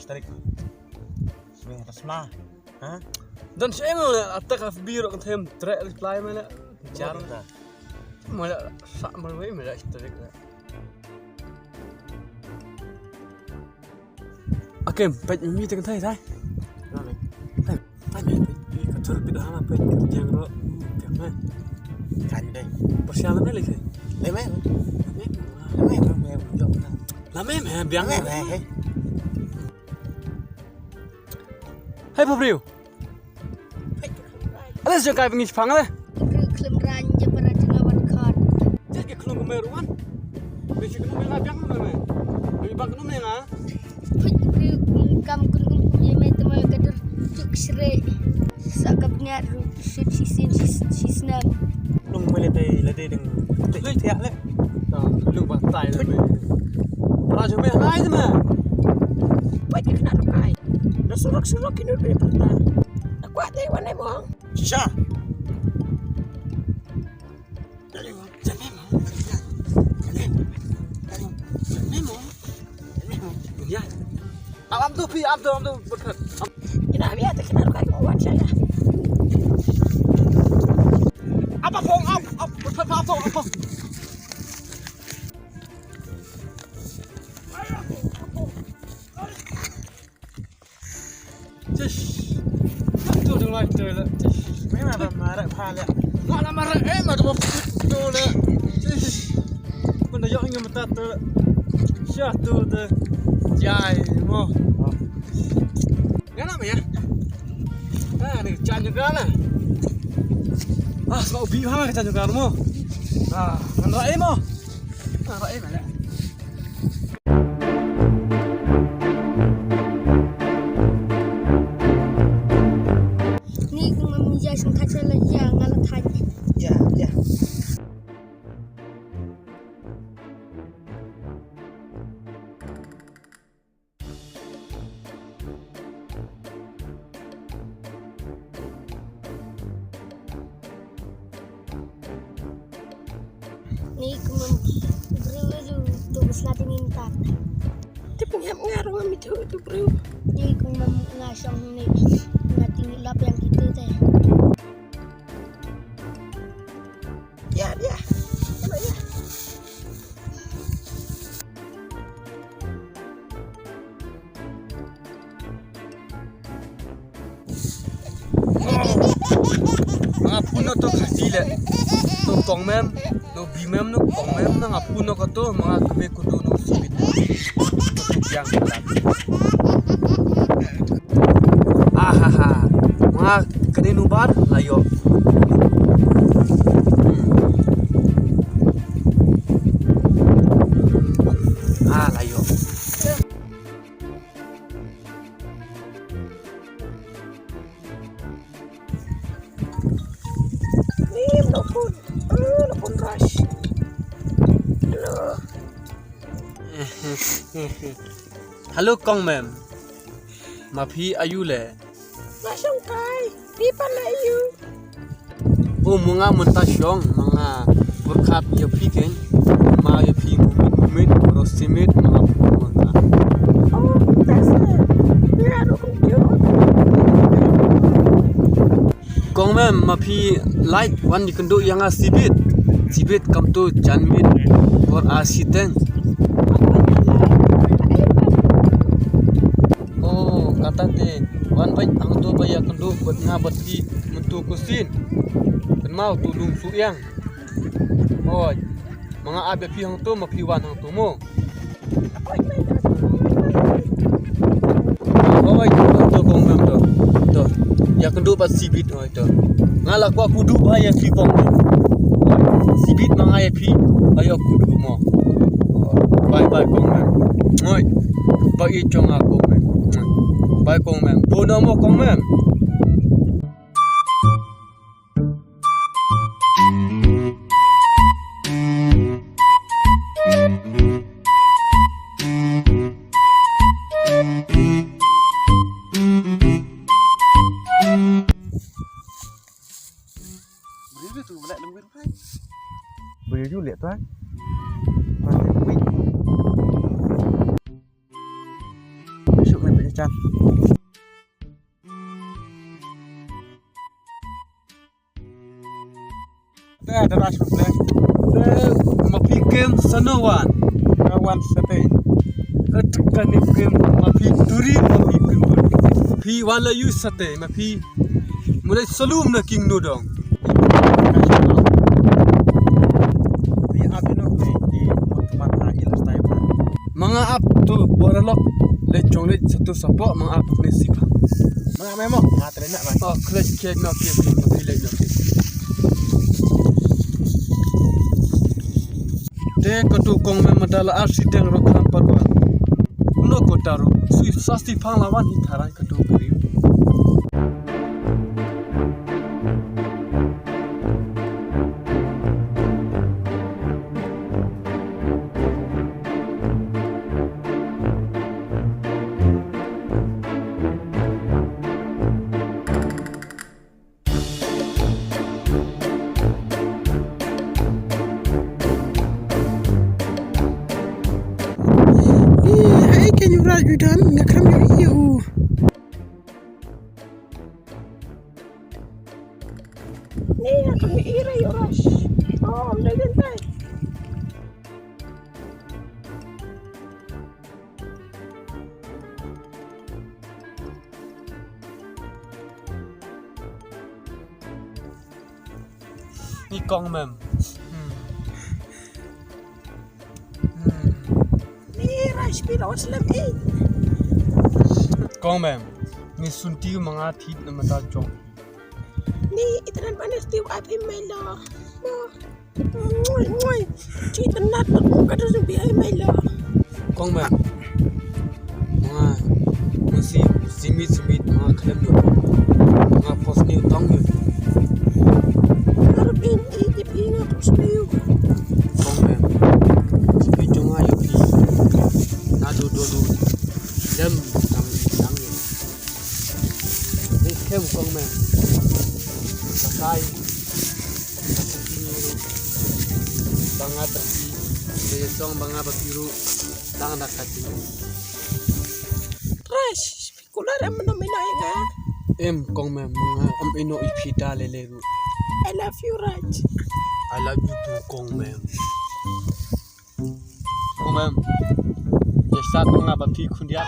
listrik. Semua resma. Hah? Dan saya mau atak biru kan thêm trek reply mana cara mana sak mana mana listrik. Oke, pet mimi tengah thay thay. Thay mimi ketur bidah sama pet kita jangan kemana. Kan đây. Persiapan ni lagi. Lemeh. Lama meh biang Lemeh. Hai Fabriu. Ada siapa yang pengis pangal? Kelem ranja para jengawan kan. Jadi kelung kemeruan. Besi kelung menga biang mana? Bagi bang kelung menga. Kam kelum punya metode kader cuk sre. Sakapnya sisna. Lung boleh lade dengan tiap le. Kelung bantai le. Raja meh hai tu mah. Baik kena rokai. Dah surak ini udah pernah. Aku ada yang mana bang? Sisa. Ya. Am tu berkat. Kita biar tak kena rokai kawan saya. Apa pong berkat apa? Cish. Tu dengar tu le. Memang marah pala. Mana marah mah tu tu le. Cish. Benda yang ingin mata tu le. Syah tu tu. Jai mo. Kenapa ya? Ni can juga lah. Sebab ubi mana can juga mo. Kan rai mo. Rai mana? Ni kung mamijay sang katsala ya ngalathan. Ya. Ni kung mambrelu tu slating intak. Tapi ngaruh kami tu bro. Ni kung ngasang ni ngating lap yang kita teh. Ya. Coba ya. Ngapuno to khasi le. To kong mem, no bi mem no kong mem na ngapuno ka to mga kami kudu no sibit. To biang salam. Mga kaninuban layo. Layo. Lapun rush. Halo kong mem. Mapi ayu le. Masang kai. Di palayu. Mga muntasyong mga berkat ya piken. Ma ya pi mumit rosimit mga mga. Oh, dasar. Ngaruh kau. Kong mem mapi light wan dikendu yang sibit kam tu janmit or asiten. Kata te wan baik ang tu baya kendu buat ngabat di mentu kusin kan mau tu lung su yang oi mga abe pi hang tu mapi wan hang tu mo oi tu kong mem tu ya kendu pas sibit oi tu ngala kwa kudu baya pi kong sibit mga ya pi ayo kudu mo bye kong mem oi bagi chong aku mem bye kong mem bono mo kong mem Beri dulu lihat tuan. Besok main Chan. Ada ras plan. Mapi game sanawan. Kawan sate. Atkan game mapi turi mapi pinbul. Pi wala yu sate mapi mulai salum na king no dong. Di abino di tempat lagi lah style. Mga ap tu boralok le chonglet satu sapok mga ap ni sipa. Mga memo ngatre nak mas. Oh clutch cake na pi mapi le no. Te katu kong me madala arsideng rokam parwan. Uno kotaru sui sasti panglawan hitarai katu puri. Can you write you done? Nakram you. Nih, kami ira yoras. Oh, udah gantai. Ni kong mem. Nih, ras piros lagi. Kong mem. Ni sunti mga thit na mata chong. Nih, iteran panas tiu api melo. Ngoi, cita nat kada subi ay melo. Kong mem. Mga musi simit mga khalem do. Mga pos ni tong yo. Harap ini ipinga pos niyo. Kong mem. Sipi jonga yo pi. Na do dem tang yo. Ni kem kong mem. Sakai. Banga tersi. Besong banga bakiru. Tang nak kati. Ras, spekular ang menomenay nga. Em kong mem mga am ino ipita leleru. I love you, Raj. I love you too, Kong mem. Kong mem. Jesat mga bapi kundiak.